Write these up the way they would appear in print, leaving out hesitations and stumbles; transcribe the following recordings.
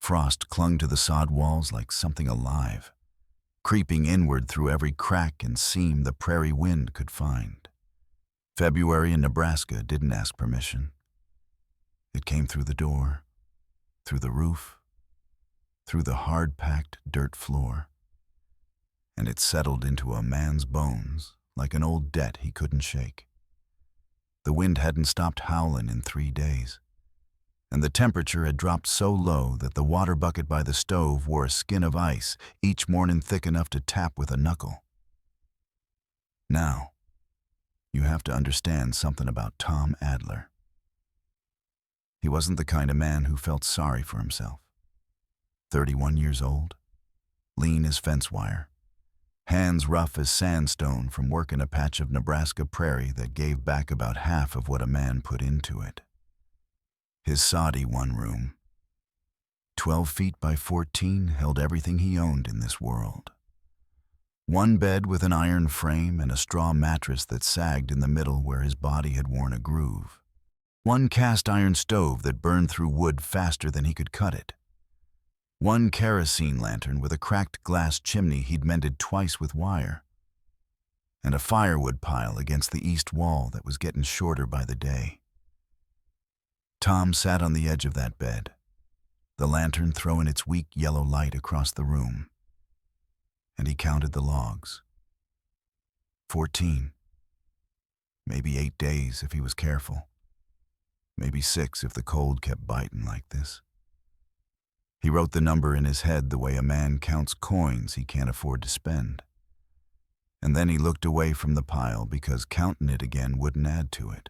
Frost clung to the sod walls like something alive, creeping inward through every crack and seam the prairie wind could find. February in Nebraska didn't ask permission. It came through the door, through the roof, through the hard-packed dirt floor, and it settled into a man's bones like an old debt he couldn't shake. The wind hadn't stopped howling in 3 days, and the temperature had dropped so low that the water bucket by the stove wore a skin of ice each morning thick enough to tap with a knuckle. Now, you have to understand something about Tom Adler. He wasn't the kind of man who felt sorry for himself. 31 years old, lean as fence wire, hands rough as sandstone from working a patch of Nebraska prairie that gave back about half of what a man put into it. His soddie one room, 12 feet by 14, held everything he owned in this world. One bed with an iron frame and a straw mattress that sagged in the middle where his body had worn a groove. One cast iron stove that burned through wood faster than he could cut it. One kerosene lantern with a cracked glass chimney he'd mended twice with wire. And a firewood pile against the east wall that was getting shorter by the day. Tom sat on the edge of that bed, the lantern throwing its weak yellow light across the room, and he counted the logs. 14. Maybe 8 days if he was careful. Maybe 6 if the cold kept biting like this. He wrote the number in his head the way a man counts coins he can't afford to spend. And then he looked away from the pile because counting it again wouldn't add to it.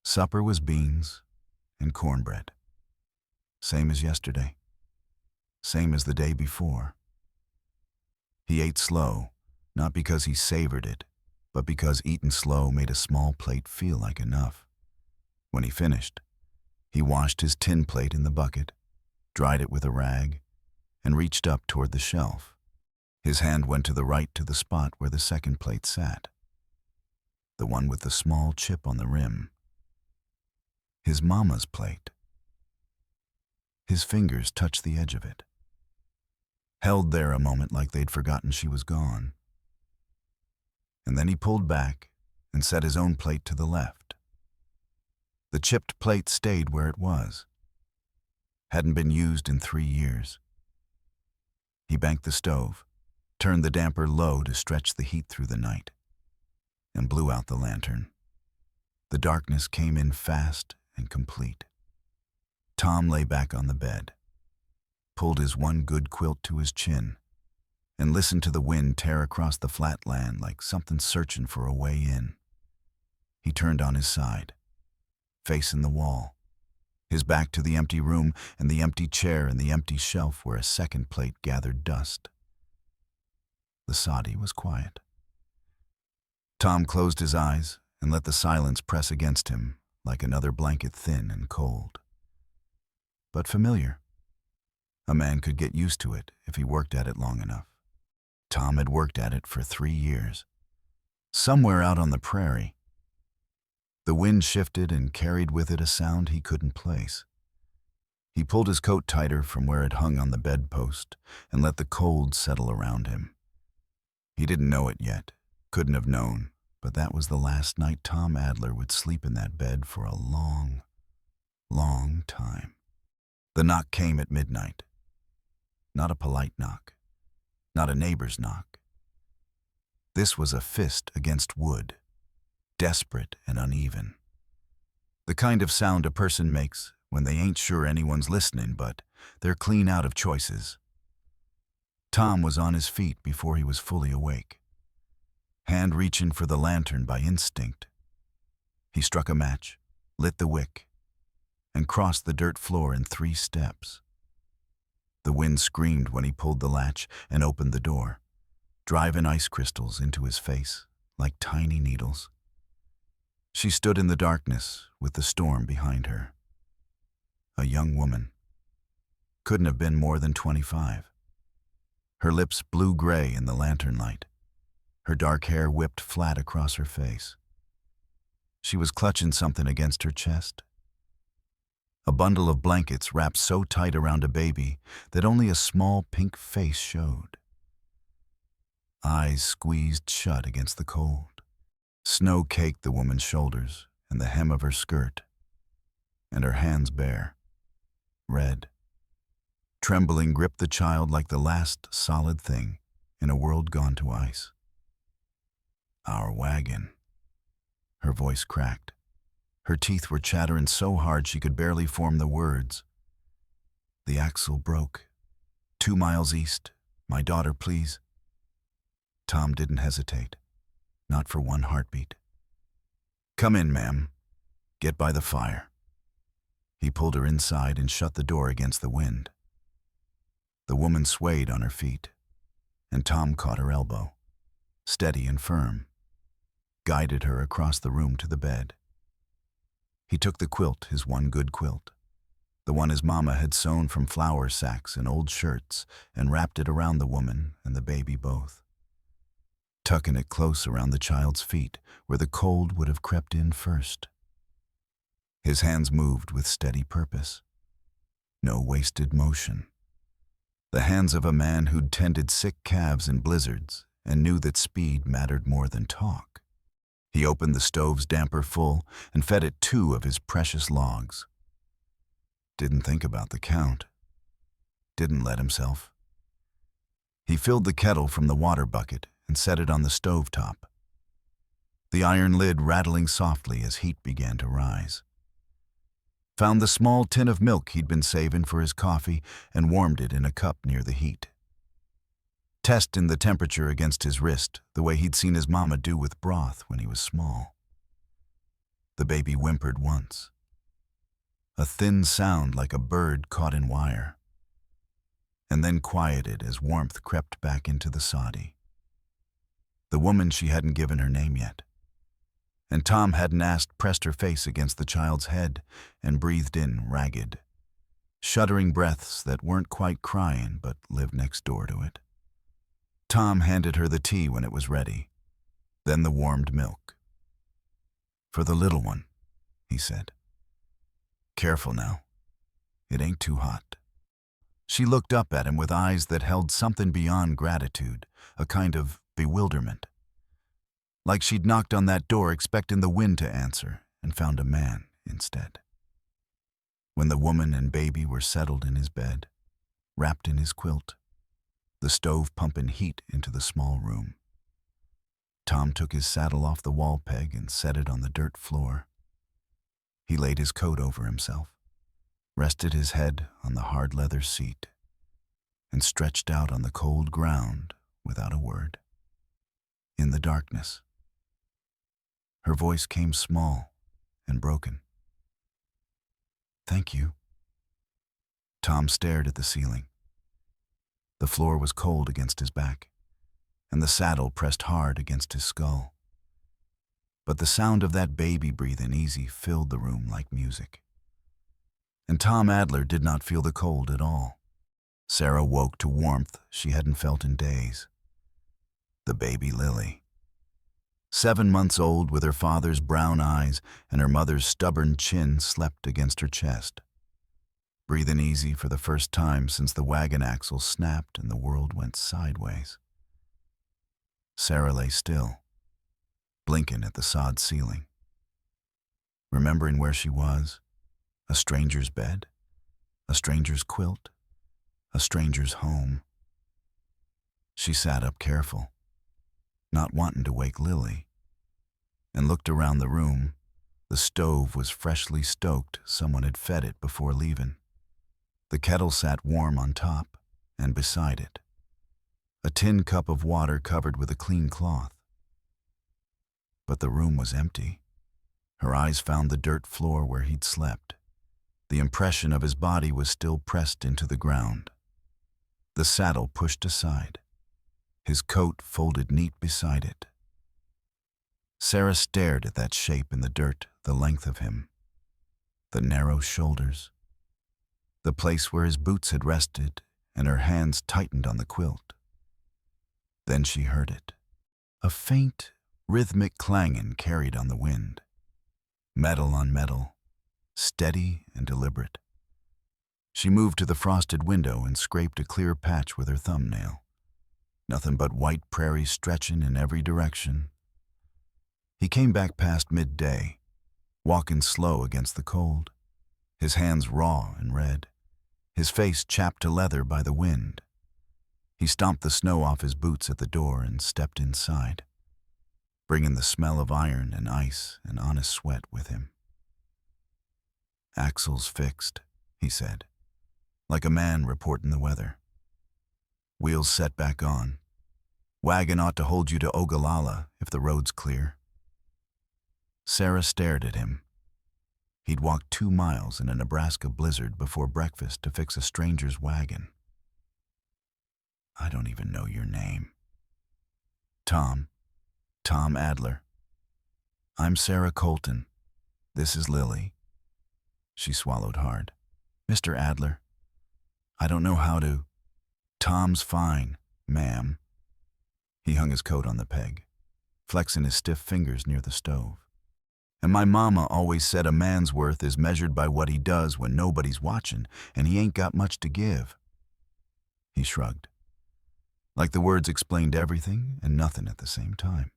Supper was beans and cornbread. Same as yesterday. Same as the day before. He ate slow, not because he savored it, but because eating slow made a small plate feel like enough. When he finished, he washed his tin plate in the bucket, dried it with a rag, and reached up toward the shelf. His hand went to the right to the spot where the second plate sat, the one with the small chip on the rim. His mama's plate. His fingers touched the edge of it, held there a moment like they'd forgotten she was gone. And then he pulled back and set his own plate to the left. The chipped plate stayed where it was. Hadn't been used in 3 years. He banked the stove, turned the damper low to stretch the heat through the night, and blew out the lantern. The darkness came in fast and complete. Tom lay back on the bed, pulled his one good quilt to his chin, and listened to the wind tear across the flat land like something searching for a way in. He turned on his side, facing the wall, his back to the empty room and the empty chair and the empty shelf where a second plate gathered dust. The soddie was quiet. Tom closed his eyes and let the silence press against him like another blanket, thin and cold. But familiar. A man could get used to it if he worked at it long enough. Tom had worked at it for 3 years. Somewhere out on the prairie. The wind shifted and carried with it a sound he couldn't place. He pulled his coat tighter from where it hung on the bedpost and let the cold settle around him. He didn't know it yet, couldn't have known, but that was the last night Tom Adler would sleep in that bed for a long, long time. The knock came at midnight. Not a polite knock, not a neighbor's knock. This was a fist against wood, desperate and uneven. The kind of sound a person makes when they ain't sure anyone's listening, but they're clean out of choices. Tom was on his feet before he was fully awake, hand reaching for the lantern by instinct. He struck a match, lit the wick, and crossed the dirt floor in 3 steps. The wind screamed when he pulled the latch and opened the door, driving ice crystals into his face like tiny needles. She stood in the darkness with the storm behind her. A young woman. Couldn't have been more than 25. Her lips blue-gray in the lantern light. Her dark hair whipped flat across her face. She was clutching something against her chest. a bundle of blankets wrapped so tight around a baby that only a small pink face showed. Eyes squeezed shut against the cold. Snow caked the woman's shoulders and the hem of her skirt, and her hands bare, red. Trembling gripped the child like the last solid thing in a world gone to ice. Our wagon. Her voice cracked. Her teeth were chattering so hard she could barely form the words. The axle broke. 2 miles east. My daughter, please. Tom didn't hesitate. Not for one heartbeat. Come in, ma'am. Get by the fire. He pulled her inside and shut the door against the wind. The woman swayed on her feet, and Tom caught her elbow, steady and firm, guided her across the room to the bed. He took the quilt, his one good quilt, the one his mama had sewn from flour sacks and old shirts, and wrapped it around the woman and the baby both, tucking it close around the child's feet where the cold would have crept in first. His hands moved with steady purpose. No wasted motion. The hands of a man who'd tended sick calves in blizzards and knew that speed mattered more than talk. He opened the stove's damper full and fed it 2 of his precious logs. Didn't think about the count. Didn't let himself. He filled the kettle from the water bucket and set it on the stove top, the iron lid rattling softly as heat began to rise. Found the small tin of milk he'd been saving for his coffee and warmed it in a cup near the heat. Testing the temperature against his wrist the way he'd seen his mama do with broth when he was small. The baby whimpered once. A thin sound like a bird caught in wire, and then quieted as warmth crept back into the soddie. The woman she hadn't given her name yet, and Tom hadn't asked, pressed her face against the child's head and breathed in ragged, shuddering breaths that weren't quite crying but lived next door to it. Tom handed her the tea when it was ready, then the warmed milk. For the little one, he said. Careful now. It ain't too hot. She looked up at him with eyes that held something beyond gratitude, a kind of bewilderment. Like she'd knocked on that door expecting the wind to answer and found a man instead. When the woman and baby were settled in his bed, wrapped in his quilt, the stove pumping heat into the small room, Tom took his saddle off the wall peg and set it on the dirt floor. He laid his coat over himself, rested his head on the hard leather seat, and stretched out on the cold ground without a word. In the darkness, her voice came small and broken. Thank you. Tom stared at the ceiling. The floor was cold against his back, and the saddle pressed hard against his skull. But the sound of that baby breathing easy filled the room like music. And Tom Adler did not feel the cold at all. Sarah woke to warmth she hadn't felt in days. The baby Lily. 7 months old, with her father's brown eyes and her mother's stubborn chin, slept against her chest, breathing easy for the first time since the wagon axle snapped and the world went sideways. Sarah lay still, blinking at the sod ceiling, remembering where she was, a stranger's bed, a stranger's quilt, a stranger's home. She sat up careful, not wanting to wake Lily, and looked around the room. The stove was freshly stoked. Someone had fed it before leaving. The kettle sat warm on top, and beside it, a tin cup of water covered with a clean cloth. But the room was empty. Her eyes found the dirt floor where he'd slept. The impression of his body was still pressed into the ground. The saddle pushed aside, his coat folded neat beside it. Sarah stared at that shape in the dirt, the length of him, the narrow shoulders, the place where his boots had rested, and her hands tightened on the quilt. Then she heard it. A faint, rhythmic clanging carried on the wind. Metal on metal, steady and deliberate. She moved to the frosted window and scraped a clear patch with her thumbnail. Nothing but white prairie stretching in every direction. He came back past midday, walking slow against the cold, his hands raw and red, his face chapped to leather by the wind. He stomped the snow off his boots at the door and stepped inside, bringing the smell of iron and ice and honest sweat with him. "Axle's fixed," he said, like a man reporting the weather. "Wheels set back on. Wagon ought to hold you to Ogallala if the road's clear." Sarah stared at him. He'd walked 2 miles in a Nebraska blizzard before breakfast to fix a stranger's wagon. "I don't even know your name." Tom Adler. "I'm Sarah Colton. This is Lily." She swallowed hard. "Mr. Adler, I don't know how to—" "Tom's fine, ma'am." He hung his coat on the peg, flexing his stiff fingers near the stove. "And my mama always said a man's worth is measured by what he does when nobody's watching, and he ain't got much to give." He shrugged, like the words explained everything and nothing at the same time.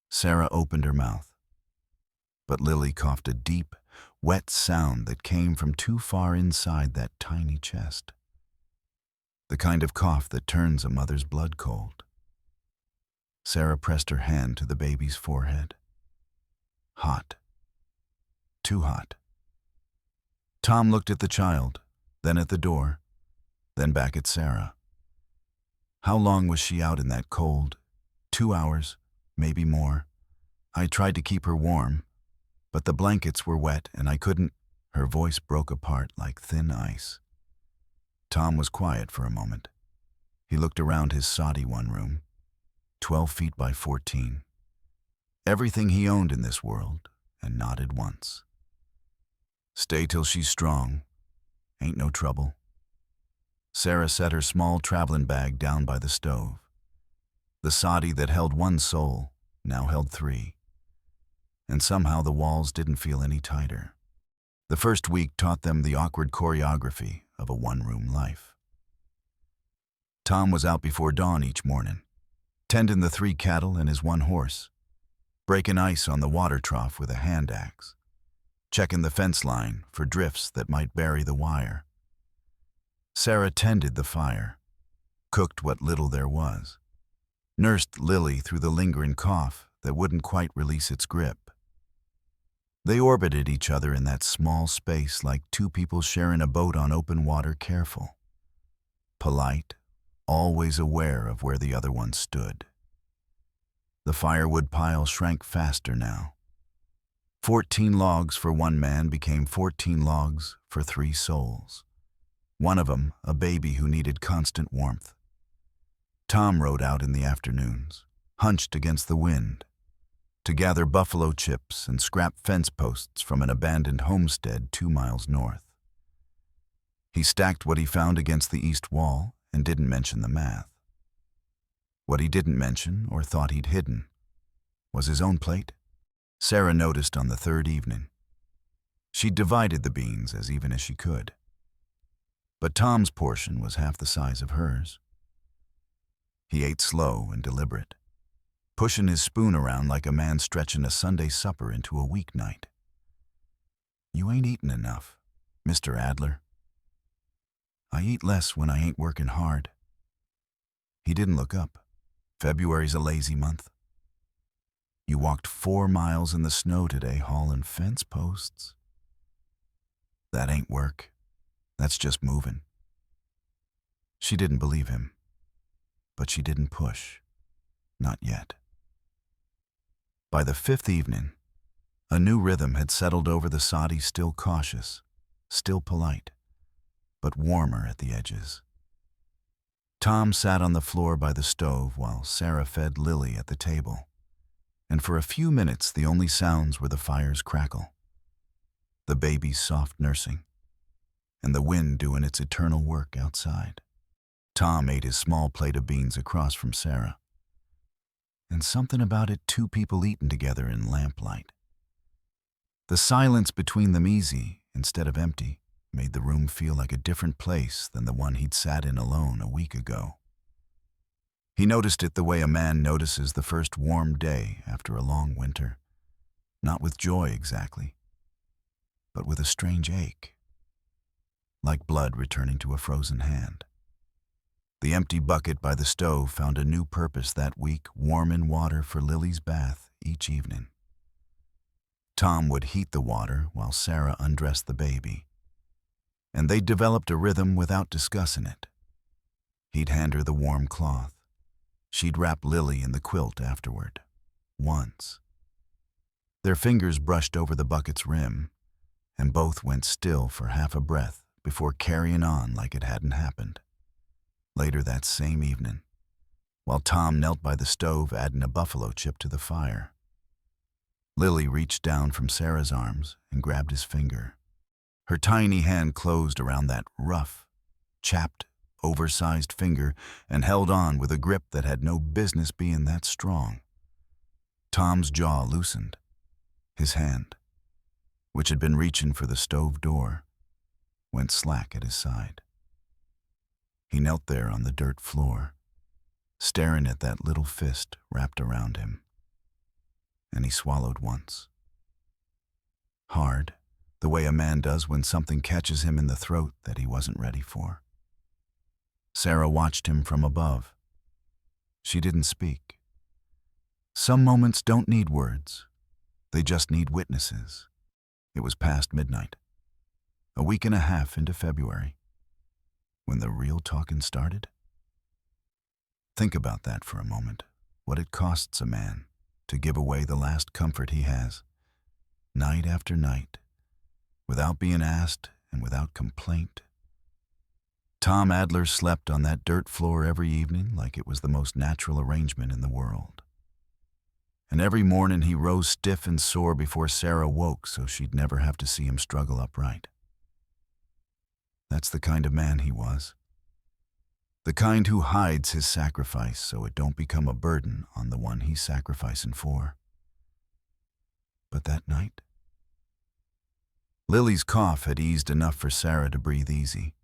Sarah opened her mouth, but Lily coughed a deep, wet sound that came from too far inside that tiny chest. The kind of cough that turns a mother's blood cold. Sarah pressed her hand to the baby's forehead. Hot. Too hot. Tom looked at the child, then at the door, then back at Sarah. How long was she out in that cold? 2 hours, maybe more. I tried to keep her warm, but the blankets were wet and I couldn't. Her voice broke apart like thin ice. Tom was quiet for a moment. He looked around his soddie one room, 12 feet by 14. Everything he owned in this world, and nodded once. "Stay till she's strong. Ain't no trouble." Sarah set her small traveling bag down by the stove. The soddie that held 1 soul now held 3. And somehow the walls didn't feel any tighter. The first week taught them the awkward choreography of a one-room life. Tom was out before dawn each morning, tending the 3 cattle and his 1 horse, breaking ice on the water trough with a hand axe, checking the fence line for drifts that might bury the wire. Sarah tended the fire, cooked what little there was, nursed Lily through the lingering cough that wouldn't quite release its grip. They orbited each other in that small space like 2 people sharing a boat on open water, careful, polite, always aware of where the other one stood. The firewood pile shrank faster now. 14 logs for 1 man became 14 logs for 3 souls. One of them, a baby who needed constant warmth. Tom rode out in the afternoons, hunched against the wind, to gather buffalo chips and scrap fence posts from an abandoned homestead 2 miles north. He stacked what he found against the east wall and didn't mention the math. What he didn't mention, or thought he'd hidden, was his own plate. Sarah noticed on the 3rd evening. She'd divided the beans as even as she could. But Tom's portion was half the size of hers. He ate slow and deliberate, pushing his spoon around like a man stretching a Sunday supper into a weeknight. "You ain't eatin' enough, Mr. Adler." "I eat less when I ain't working hard." He didn't look up. "February's a lazy month." "You walked 4 miles in the snow today hauling fence posts." "That ain't work. That's just moving." She didn't believe him, but she didn't push. Not yet. By the 5th evening, a new rhythm had settled over the soddie, still cautious, still polite, but warmer at the edges. Tom sat on the floor by the stove while Sarah fed Lily at the table, and for a few minutes the only sounds were the fire's crackle, the baby's soft nursing, and the wind doing its eternal work outside. Tom ate his small plate of beans across from Sarah. And something about it, 2 people eating together in lamplight. The silence between them easy instead of empty made the room feel like a different place than the one he'd sat in alone a week ago. He noticed it the way a man notices the first warm day after a long winter. Not with joy exactly, but with a strange ache, like blood returning to a frozen hand. The empty bucket by the stove found a new purpose that week, warm in water for Lily's bath each evening. Tom would heat the water while Sarah undressed the baby, and they developed a rhythm without discussing it. He'd hand her the warm cloth. She'd wrap Lily in the quilt afterward, once. Their fingers brushed over the bucket's rim, and both went still for half a breath before carrying on like it hadn't happened. Later that same evening, while Tom knelt by the stove adding a buffalo chip to the fire, Lily reached down from Sarah's arms and grabbed his finger. Her tiny hand closed around that rough, chapped, oversized finger and held on with a grip that had no business being that strong. Tom's jaw loosened. His hand, which had been reaching for the stove door, went slack at his side. He knelt there on the dirt floor, staring at that little fist wrapped around him. And he swallowed once. Hard, the way a man does when something catches him in the throat that he wasn't ready for. Sarah watched him from above. She didn't speak. Some moments don't need words. They just need witnesses. It was past midnight, a week and a half into February, when the real talking started. Think about that for a moment, what it costs a man to give away the last comfort he has, night after night, without being asked and without complaint. Tom Adler slept on that dirt floor every evening like it was the most natural arrangement in the world. And every morning he rose stiff and sore before Sarah woke so she'd never have to see him struggle upright. That's the kind of man he was. The kind who hides his sacrifice so it don't become a burden on the one he's sacrificing for. But that night, Lily's cough had eased enough for Sarah to breathe easy,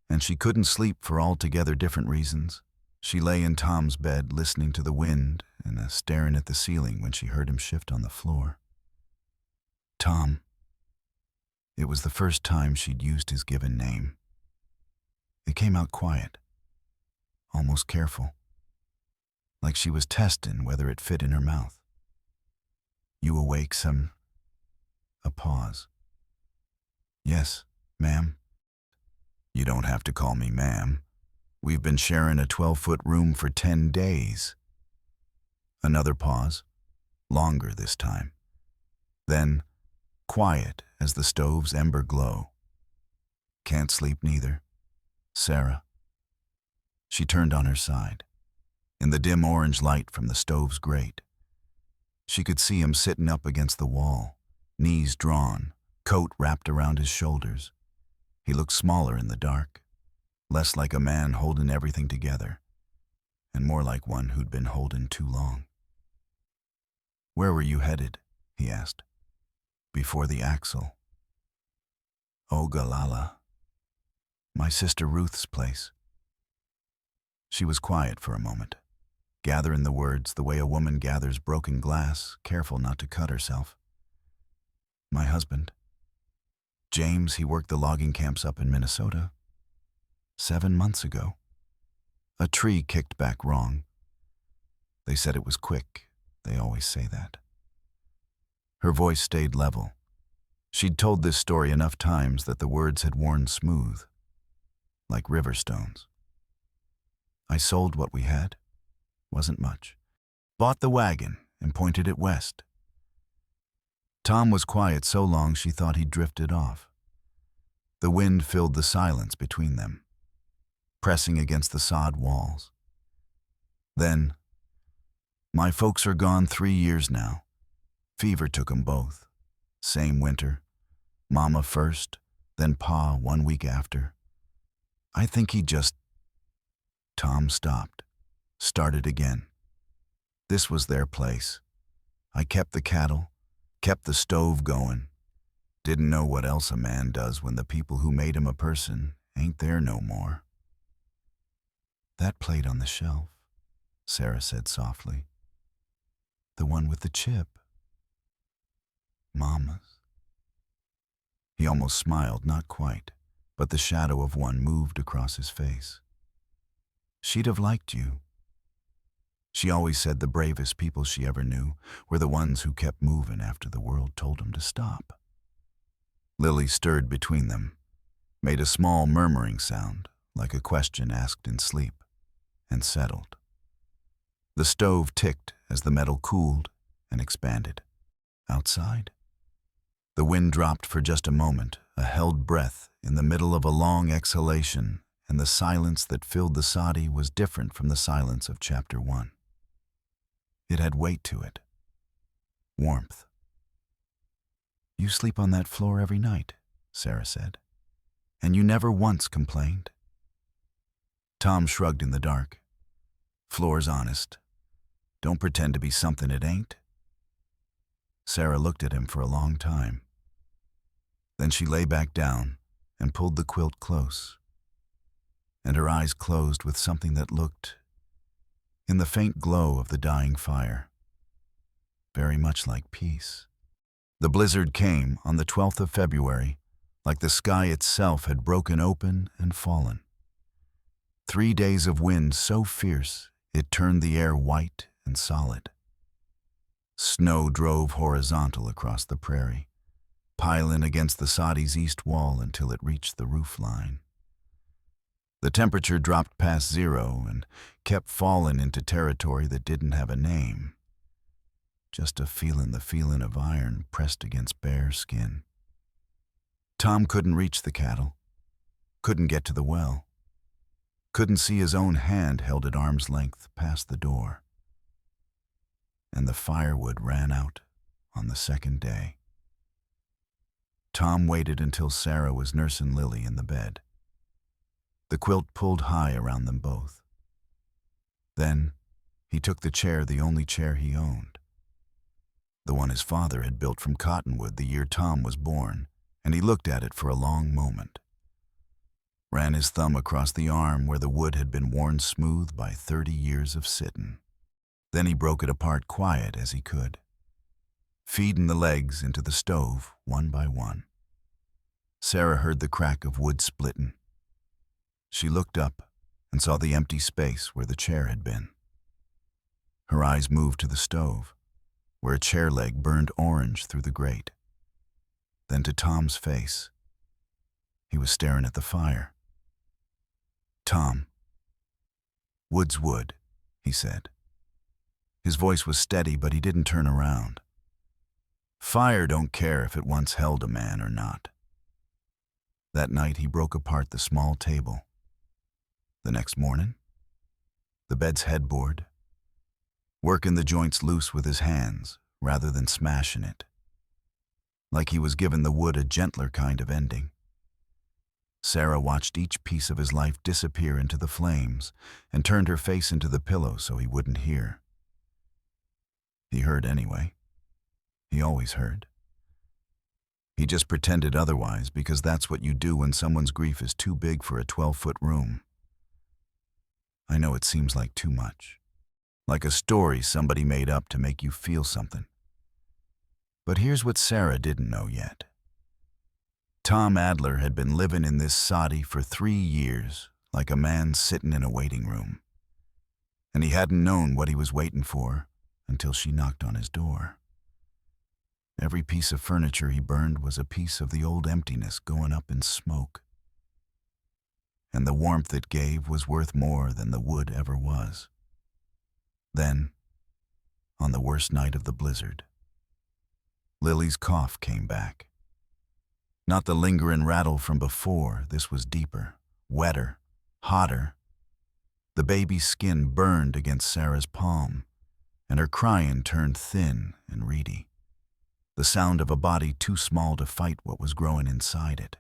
and she couldn't sleep for altogether different reasons. She lay in Tom's bed listening to the wind and staring at the ceiling when she heard him shift on the floor. Tom. It was the first time she'd used his given name. It came out quiet, almost careful, like she was testing whether it fit in her mouth. You awake, some... A pause. Yes, ma'am. You don't have to call me ma'am. We've been sharing a 12-foot room for 10 days. Another pause, longer this time. Then, quiet as the stove's ember glow. Can't sleep neither. Sarah. She turned on her side. In the dim orange light from the stove's grate, she could see him sitting up against the wall, knees drawn, coat wrapped around his shoulders. He looked smaller in the dark, less like a man holding everything together, and more like one who'd been holding too long. Where were you headed? He asked. Before the axle. Ogallala. My sister Ruth's place. She was quiet for a moment, gathering the words the way a woman gathers broken glass, careful not to cut herself. My husband. James, he worked the logging camps up in Minnesota. 7 months ago. A tree kicked back wrong. They said it was quick. They always say that. Her voice stayed level. She'd told this story enough times that the words had worn smooth, like river stones. I sold what we had. Wasn't much. Bought the wagon and pointed it west. Tom was quiet so long she thought he'd drifted off. The wind filled the silence between them, pressing against the sod walls. Then, my folks are gone 3 years now. Fever took 'em both. Same winter. Mama first, then Pa 1 week after. I think he just... Tom stopped, started again. This was their place. I kept the cattle, kept the stove going, Didn't know what else a man does when the people who made him a person ain't there no more. "That plate on the shelf," Sarah said softly. "The one with the chip." "Mama's." He almost smiled, not quite, but the shadow of one moved across his face. "She'd have liked you." She always said the bravest people she ever knew were the ones who kept moving after the world told them to stop. Lily stirred between them, made a small murmuring sound, like a question asked in sleep, and settled. The stove ticked as the metal cooled and expanded. Outside? The wind dropped for just a moment, a held breath in the middle of a long exhalation, and the silence that filled the soddie was different from the silence of Chapter 1. It had weight to it. Warmth. "You sleep on that floor every night," Sarah said. "And you never once complained." Tom shrugged in the dark. "Floor's honest. Don't pretend to be something it ain't." Sarah looked at him for a long time. Then she lay back down and pulled the quilt close. And her eyes closed with something that looked, in the faint glow of the dying fire, very much like peace. The blizzard came on the 12th of February, like the sky itself had broken open and fallen. 3 days of wind so fierce it turned the air white and solid. Snow drove horizontal across the prairie, piling against the soddie's east wall until it reached the roof line. The temperature dropped past 0 and kept falling into territory that didn't have a name, just the feeling of iron pressed against bare skin. Tom couldn't reach the cattle, couldn't get to the well, couldn't see his own hand held at arm's length past the door. And the firewood ran out on the second day. Tom waited until Sarah was nursing Lily in the bed. The quilt pulled high around them both. Then he took the chair, the only chair he owned, the one his father had built from cottonwood the year Tom was born, and he looked at it for a long moment. Ran his thumb across the arm where the wood had been worn smooth by 30 years of sitting. Then he broke it apart quiet as he could, feeding the legs into the stove one by one. Sarah heard the crack of wood splitting. She looked up and saw the empty space where the chair had been. Her eyes moved to the stove, where a chair leg burned orange through the grate. Then to Tom's face. He was staring at the fire. "Tom." "Wood's wood," he said. His voice was steady, but he didn't turn around. "Fire don't care if it once held a man or not." That night he broke apart the small table. The next morning, the bed's headboard, working the joints loose with his hands rather than smashing it, like he was giving the wood a gentler kind of ending. Sarah watched each piece of his life disappear into the flames and turned her face into the pillow so he wouldn't hear. He heard anyway. He always heard. He just pretended otherwise because that's what you do when someone's grief is too big for a 12-foot room. I know it seems like too much, like a story somebody made up to make you feel something. But here's what Sarah didn't know yet. Tom Adler had been living in this soddie for 3 years, like a man sitting in a waiting room. And he hadn't known what he was waiting for until she knocked on his door. Every piece of furniture he burned was a piece of the old emptiness going up in smoke. And the warmth it gave was worth more than the wood ever was. Then, on the worst night of the blizzard, Lily's cough came back. Not the lingering rattle from before, this was deeper, wetter, hotter. The baby's skin burned against Sarah's palm, and her crying turned thin and reedy, the sound of a body too small to fight what was growing inside it.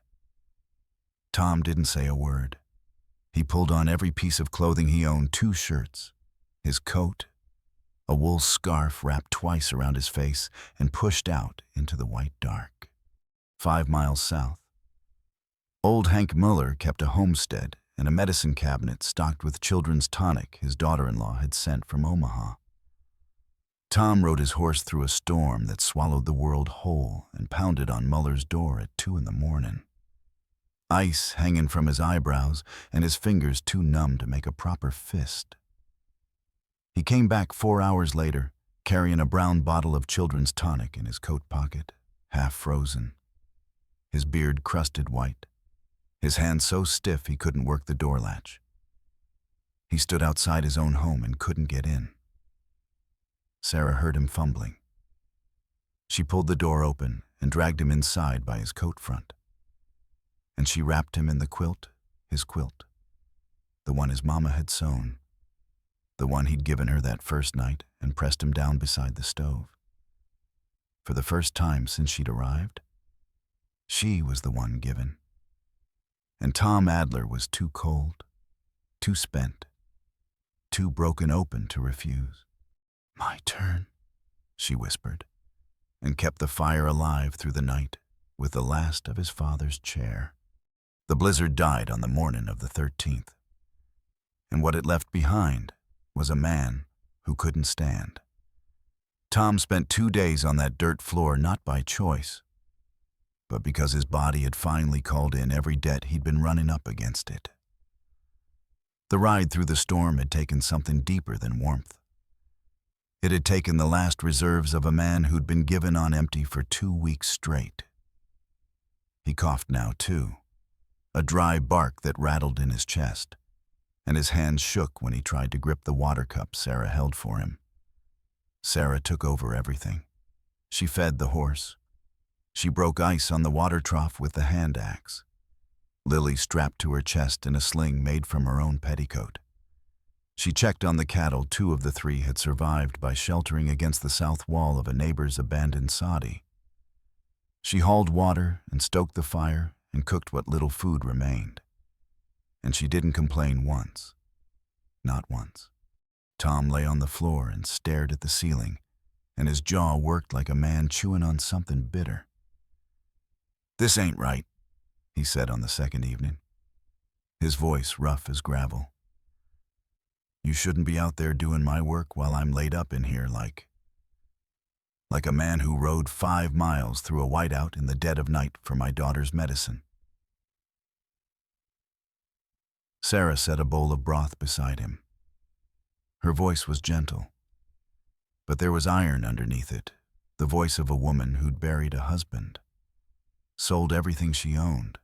Tom didn't say a word. He pulled on every piece of clothing he owned, 2 shirts, his coat, a wool scarf wrapped twice around his face, and pushed out into the white dark. 5 miles south. Old Hank Muller kept a homestead and a medicine cabinet stocked with children's tonic his daughter-in-law had sent from Omaha. Tom rode his horse through a storm that swallowed the world whole and pounded on Muller's door at 2 a.m. Ice hanging from his eyebrows and his fingers too numb to make a proper fist. He came back 4 hours later, carrying a brown bottle of children's tonic in his coat pocket, half frozen. His beard crusted white, his hand so stiff he couldn't work the door latch. He stood outside his own home and couldn't get in. Sarah heard him fumbling. She pulled the door open and dragged him inside by his coat front. And she wrapped him in the quilt, his quilt, the one his mama had sewn, the one he'd given her that first night, and pressed him down beside the stove. For the first time since she'd arrived, she was the one given. And Tom Adler was too cold, too spent, too broken open to refuse. "My turn," she whispered, and kept the fire alive through the night with the last of his father's chair. The blizzard died on the morning of the 13th, and what it left behind was a man who couldn't stand. Tom spent 2 days on that dirt floor not by choice, but because his body had finally called in every debt he'd been running up against it. The ride through the storm had taken something deeper than warmth. It had taken the last reserves of a man who'd been given on empty for 2 weeks straight. He coughed now, too, a dry bark that rattled in his chest, and his hands shook when he tried to grip the water cup Sarah held for him. Sarah took over everything. She fed the horse. She broke ice on the water trough with the hand axe. Lily strapped to her chest in a sling made from her own petticoat. She checked on the cattle. 2 of the 3 had survived by sheltering against the south wall of a neighbor's abandoned soddie. She hauled water and stoked the fire and cooked what little food remained. And she didn't complain once. Not once. Tom lay on the floor and stared at the ceiling, and his jaw worked like a man chewing on something bitter. "This ain't right," he said on the second evening, his voice rough as gravel. "You shouldn't be out there doing my work while I'm laid up in here like a man who rode 5 miles through a whiteout in the dead of night for my daughter's medicine." Sarah set a bowl of broth beside him. Her voice was gentle, but there was iron underneath it, the voice of a woman who'd buried a husband, sold everything she owned,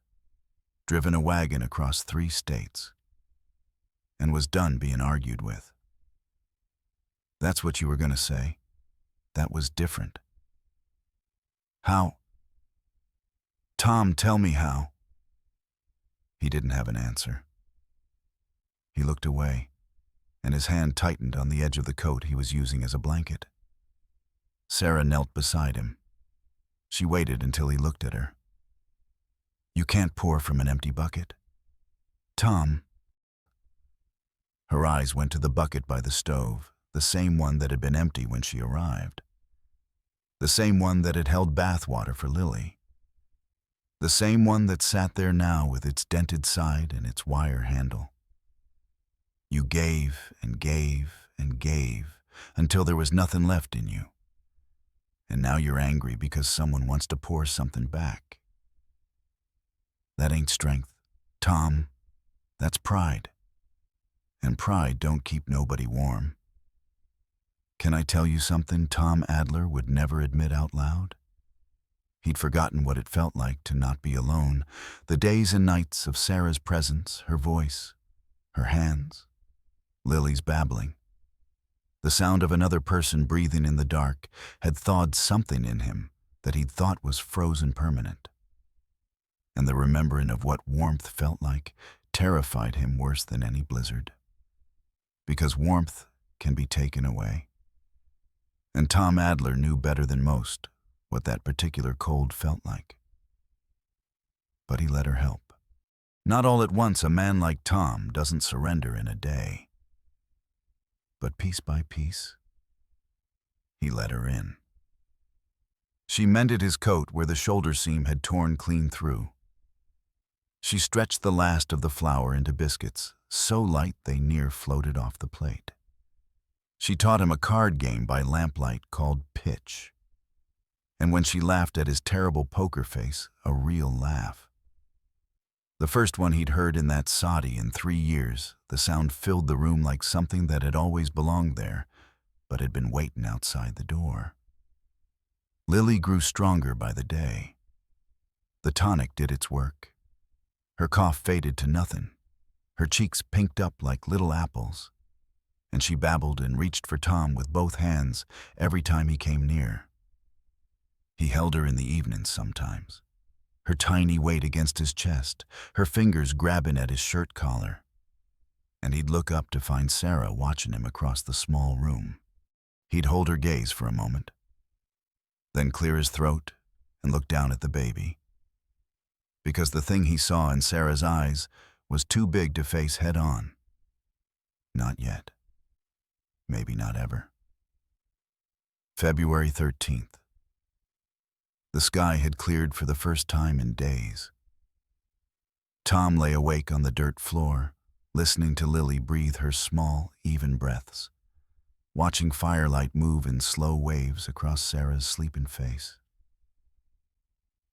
driven a wagon across 3 states, and was done being argued with. "That's what you were going to say. That was different." "How?" "Tom, tell me how." He didn't have an answer. He looked away, and his hand tightened on the edge of the coat he was using as a blanket. Sarah knelt beside him. She waited until he looked at her. "You can't pour from an empty bucket." "Tom." Her eyes went to the bucket by the stove, the same one that had been empty when she arrived. The same one that had held bath water for Lily. The same one that sat there now with its dented side and its wire handle. You gave and gave and gave until there was nothing left in you. And now you're angry because someone wants to pour something back. That ain't strength, Tom. That's pride. And pride don't keep nobody warm. Can I tell you something Tom Adler would never admit out loud? He'd forgotten what it felt like to not be alone, the days and nights of Sarah's presence, her voice, her hands, Lily's babbling. The sound of another person breathing in the dark had thawed something in him that he'd thought was frozen permanent. And the remembering of what warmth felt like terrified him worse than any blizzard. Because warmth can be taken away. And Tom Adler knew better than most what that particular cold felt like. But he let her help. Not all at once, a man like Tom doesn't surrender in a day. But piece by piece, he let her in. She mended his coat where the shoulder seam had torn clean through. She stretched the last of the flour into biscuits, so light they near floated off the plate. She taught him a card game by lamplight called Pitch. And when she laughed at his terrible poker face, a real laugh. The first one he'd heard in that soddie in 3 years, the sound filled the room like something that had always belonged there, but had been waiting outside the door. Lily grew stronger by the day. The tonic did its work. Her cough faded to nothing. Her cheeks pinked up like little apples, and she babbled and reached for Tom with both hands every time he came near. He held her in the evenings sometimes, her tiny weight against his chest, her fingers grabbing at his shirt collar. And he'd look up to find Sarah watching him across the small room. He'd hold her gaze for a moment, then clear his throat and look down at the baby. Because the thing he saw in Sarah's eyes was too big to face head on. Not yet. Maybe not ever. February 13th. The sky had cleared for the first time in days. Tom lay awake on the dirt floor, listening to Lily breathe her small, even breaths, watching firelight move in slow waves across Sarah's sleeping face.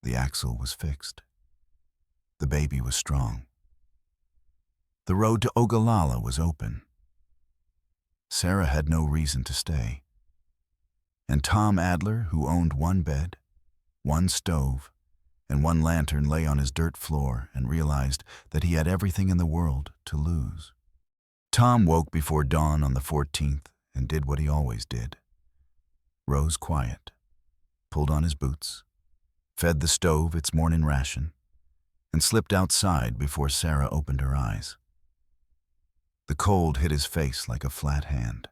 The axle was fixed. The baby was strong. The road to Ogallala was open. Sarah had no reason to stay. And Tom Adler, who owned one bed, one stove, and one lantern, lay on his dirt floor and realized that he had everything in the world to lose. Tom woke before dawn on the 14th and did what he always did. Rose quiet, pulled on his boots, fed the stove its morning ration, and slipped outside before Sarah opened her eyes. The cold hit his face like a flat hand.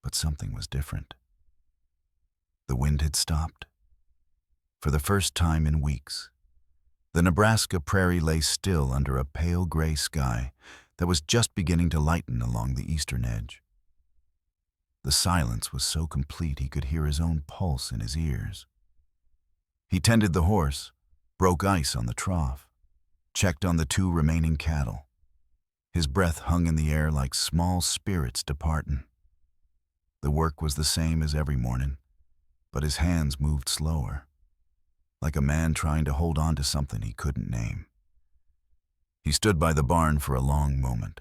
But something was different. The wind had stopped. For the first time in weeks, the Nebraska prairie lay still under a pale gray sky that was just beginning to lighten along the eastern edge. The silence was so complete he could hear his own pulse in his ears. He tended the horse, broke ice on the trough, checked on the 2 remaining cattle. His breath hung in the air like small spirits departing. The work was the same as every morning, but his hands moved slower, like a man trying to hold on to something he couldn't name. He stood by the barn for a long moment,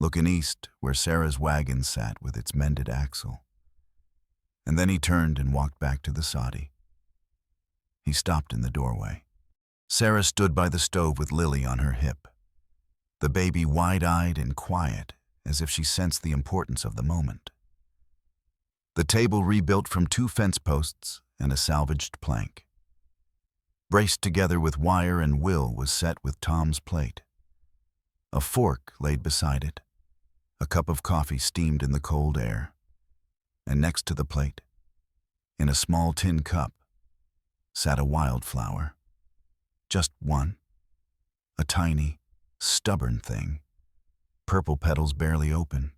looking east where Sarah's wagon sat with its mended axle. And then he turned and walked back to the soddie. He stopped in the doorway. Sarah stood by the stove with Lily on her hip, the baby wide-eyed and quiet, as if she sensed the importance of the moment. The table, rebuilt from 2 fence posts and a salvaged plank, braced together with wire and will, was set with Tom's plate. A fork laid beside it, a cup of coffee steamed in the cold air, and next to the plate, in a small tin cup, sat a wildflower. Just one, a tiny, stubborn thing, purple petals barely open,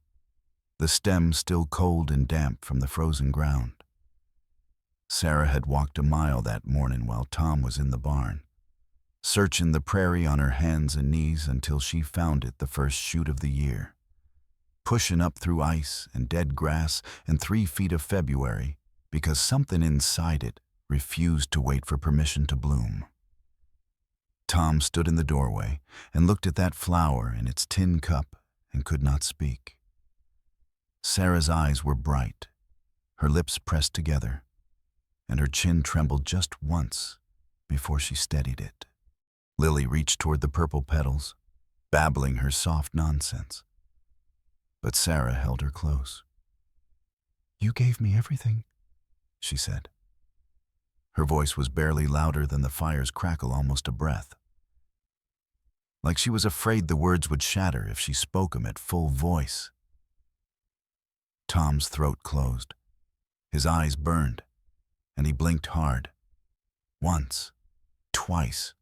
the stem still cold and damp from the frozen ground. Sarah had walked a mile that morning while Tom was in the barn, searching the prairie on her hands and knees until she found it the first shoot of the year, pushing up through ice and dead grass and 3 feet of February because something inside it refused to wait for permission to bloom. Tom stood in the doorway and looked at that flower in its tin cup and could not speak. Sarah's eyes were bright, her lips pressed together, and her chin trembled just once before she steadied it. Lily reached toward the purple petals, babbling her soft nonsense. But Sarah held her close. "You gave me everything," she said. Her voice was barely louder than the fire's crackle, almost a breath. Like she was afraid the words would shatter if she spoke them at full voice. Tom's throat closed. His eyes burned, and he blinked hard. Once, twice,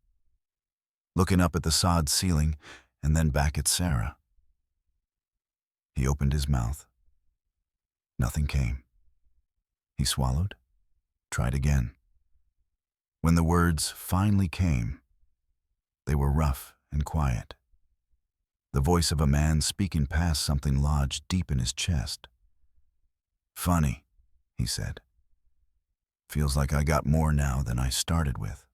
looking up at the sod ceiling and then back at Sarah. He opened his mouth. Nothing came. He swallowed, tried again. When the words finally came, they were rough and quiet. The voice of a man speaking past something lodged deep in his chest. "Funny," he said. "Feels like I got more now than I started with."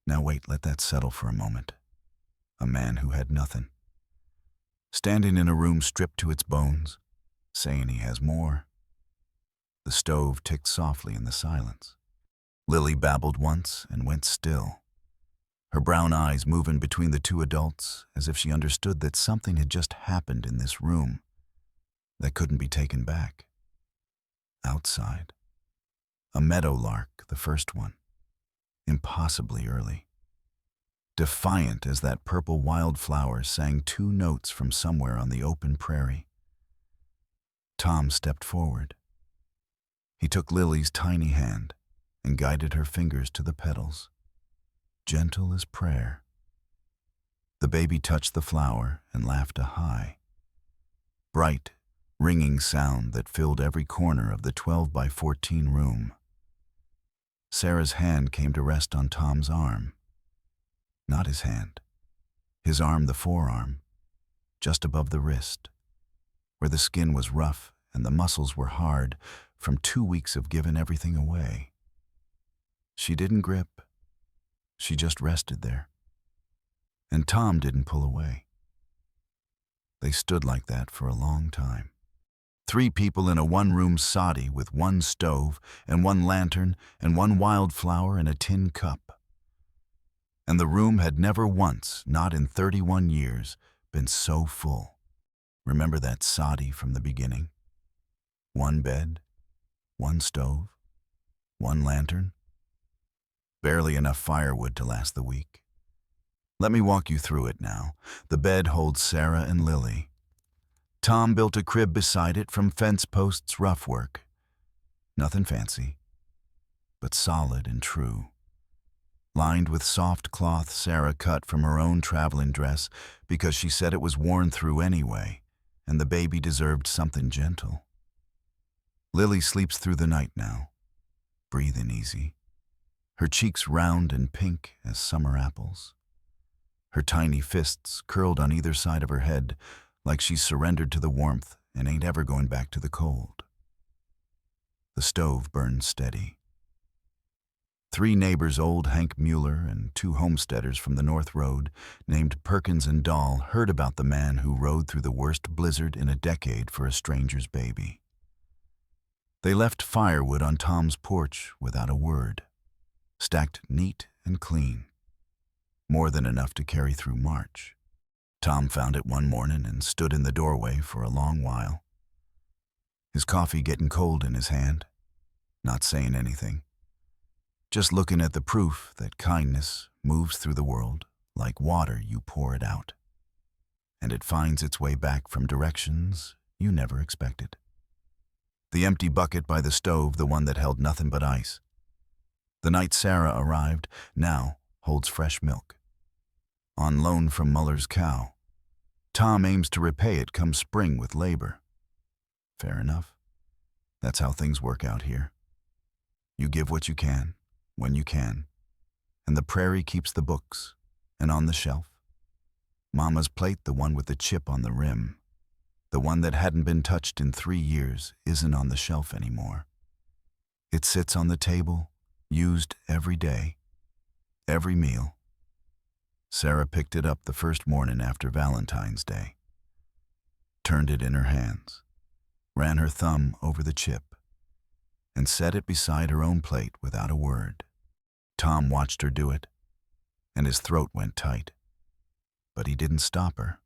Now wait, let that settle for a moment. A man who had nothing. Standing in a room stripped to its bones, saying he has more. The stove ticked softly in the silence. Lily babbled once and went still, her brown eyes moving between the two adults as if she understood that something had just happened in this room that couldn't be taken back. Outside, a meadowlark, the first one, impossibly early. Defiant as that purple wildflower sang two notes from somewhere on the open prairie. Tom stepped forward. He took Lily's tiny hand and guided her fingers to the petals, gentle as prayer. The baby touched the flower and laughed a high, bright, ringing sound that filled every corner of the 12 by 14 room. Sarah's hand came to rest on Tom's arm. Not his hand. His arm, the forearm, just above the wrist, where the skin was rough and the muscles were hard from 2 weeks of giving everything away. She didn't grip. She just rested there. And Tom didn't pull away. They stood like that for a long time. 3 people in a one-room soddie with one stove and one lantern and one wildflower and a tin cup. And the room had never once, not in 31 years, been so full. Remember that soddie from the beginning? One bed, one stove, one lantern. Barely enough firewood to last the week. Let me walk you through it now. The bed holds Sarah and Lily. Tom built a crib beside it from fence posts rough work. Nothing fancy, but solid and true. Lined with soft cloth Sarah cut from her own traveling dress because she said it was worn through anyway, and the baby deserved something gentle. Lily sleeps through the night now, breathing easy, her cheeks round and pink as summer apples. Her tiny fists curled on either side of her head like she's surrendered to the warmth and ain't ever going back to the cold. The stove burns steady. 3 neighbors, old Hank Mueller and 2 homesteaders from the North Road, named Perkins and Dahl, heard about the man who rode through the worst blizzard in a decade for a stranger's baby. They left firewood on Tom's porch without a word, stacked neat and clean, more than enough to carry through March. Tom found it one morning and stood in the doorway for a long while, his coffee getting cold in his hand, not saying anything. Just looking at the proof that kindness moves through the world like water you pour it out, and it finds its way back from directions you never expected. The empty bucket by the stove, the one that held nothing but ice. The night Sarah arrived, now holds fresh milk. On loan from Muller's cow. Tom aims to repay it come spring with labor. Fair enough. That's how things work out here. You give what you can, when you can, and the prairie keeps the books, and on the shelf. Mama's plate, the one with the chip on the rim, the one that hadn't been touched in 3 years, isn't on the shelf anymore. It sits on the table, used every day, every meal. Sarah picked it up the first morning after Valentine's Day, turned it in her hands, ran her thumb over the chip, and set it beside her own plate without a word. Tom watched her do it, and his throat went tight. But he didn't stop her.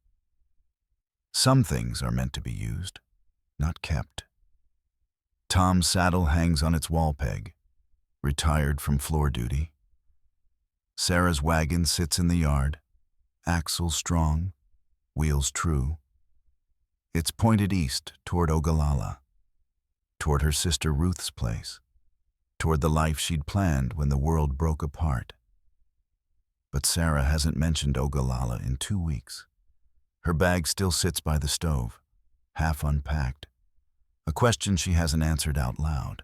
Some things are meant to be used, not kept. Tom's saddle hangs on its wall peg, retired from floor duty. Sarah's wagon sits in the yard, axles strong, wheels true. It's pointed east toward Ogallala, toward her sister Ruth's place, toward the life she'd planned when the world broke apart. But Sarah hasn't mentioned Ogallala in 2 weeks. Her bag still sits by the stove, half unpacked, a question she hasn't answered out loud.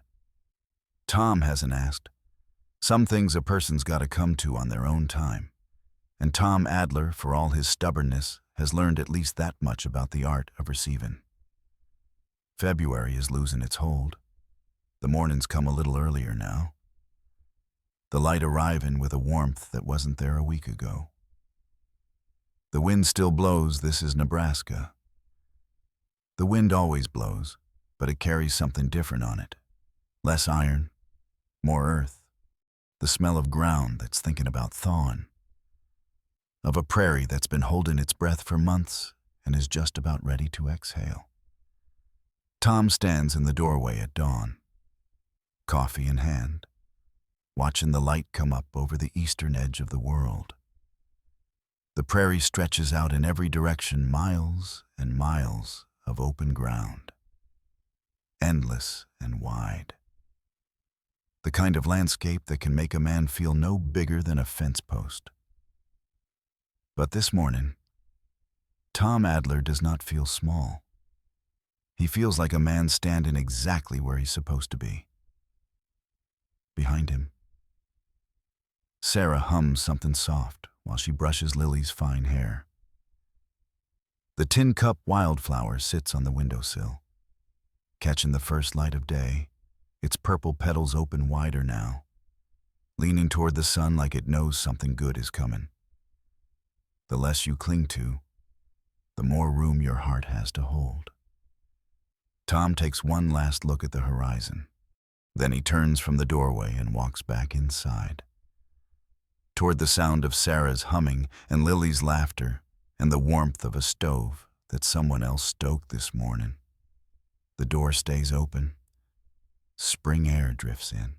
Tom hasn't asked. Some things a person's got to come to on their own time. And Tom Adler, for all his stubbornness, has learned at least that much about the art of receiving. February is losing its hold. The mornings come a little earlier now. The light arriving with a warmth that wasn't there a week ago. The wind still blows. This is Nebraska. The wind always blows, but it carries something different on it. Less iron, more earth, the smell of ground that's thinking about thawing, of a prairie that's been holding its breath for months and is just about ready to exhale. Tom stands in the doorway at dawn, coffee in hand, watching the light come up over the eastern edge of the world. The prairie stretches out in every direction, miles and miles of open ground, endless and wide. The kind of landscape that can make a man feel no bigger than a fence post. But this morning, Tom Adler does not feel small. He feels like a man standing exactly where he's supposed to be. Behind him, Sarah hums something soft while she brushes Lily's fine hair. The tin cup wildflower sits on the windowsill, catching the first light of day, its purple petals open wider now, leaning toward the sun like it knows something good is coming. The less you cling to, the more room your heart has to hold. Tom takes one last look at the horizon. Then he turns from the doorway and walks back inside, toward the sound of Sarah's humming and Lily's laughter and the warmth of a stove that someone else stoked this morning. The door stays open. Spring air drifts in.